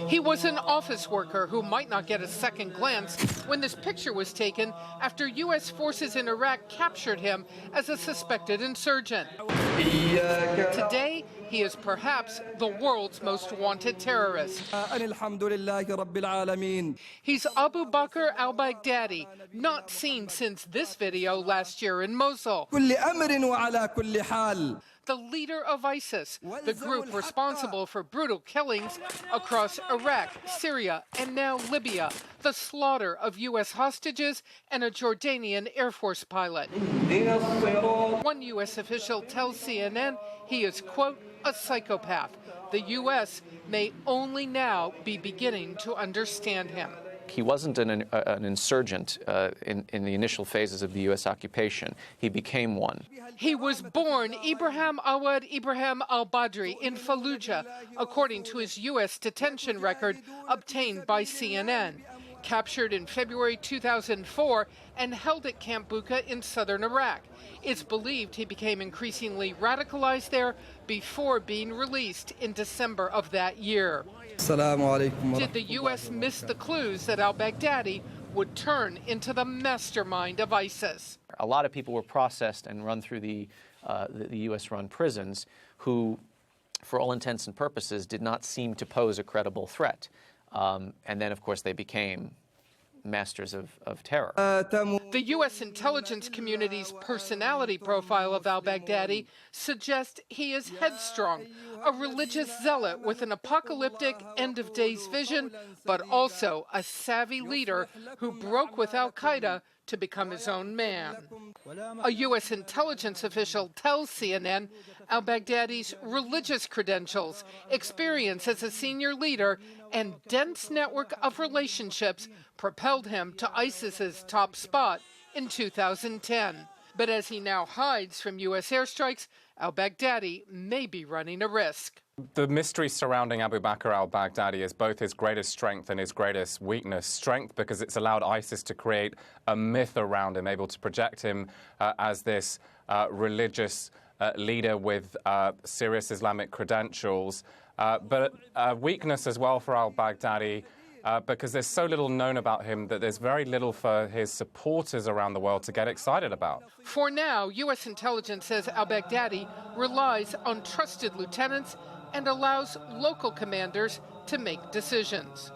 He was an office worker who might not get a second glance when this picture was taken after U.S. forces in Iraq captured him as a suspected insurgent. Today, he is perhaps the world's most wanted terrorist. He's Abu Bakr al-Baghdadi, not seen since this video last year in Mosul. The leader of ISIS, the group responsible for brutal killings across Iraq, Syria, and now Libya, the slaughter of U.S. hostages and a Jordanian Air Force pilot. One U.S. official tells CNN he is, quote, a psychopath. The U.S. may only now be beginning to understand him. He wasn't an insurgent in the initial phases of the U.S. occupation. He became one. He was born Ibrahim Awad Ibrahim al-Badri in Fallujah, according to his U.S. detention record obtained by CNN. Captured in February 2004 and held at Camp Bucca in southern Iraq. It's believed he became increasingly radicalized there before being released in December of that year. Did the U.S. miss the clues that al-Baghdadi would turn into the mastermind of ISIS? A lot of people were processed and run through the U.S.-run prisons who, for all intents and purposes, did not seem to pose a credible threat. And then, of course, they became masters of terror. The U.S. intelligence community's personality profile of al-Baghdadi suggests he is headstrong, a religious zealot with an apocalyptic end-of-days vision, but also a savvy leader who broke with al-Qaeda to become his own man. A U.S. intelligence official tells CNN al-Baghdadi's religious credentials, experience as a senior leader, and dense network of relationships propelled him to ISIS's top spot in 2010. But as he now hides from U.S. airstrikes, al-Baghdadi may be running a risk. The mystery surrounding Abu Bakr al-Baghdadi is both his greatest strength and his greatest weakness. Strength because it's allowed ISIS to create a myth around him, able to project him as this religious leader with serious Islamic credentials. But weakness as well for al-Baghdadi because there's so little known about him that there's very little for his supporters around the world to get excited about. For now, U.S. intelligence says al-Baghdadi relies on trusted lieutenants and allows local commanders to make decisions.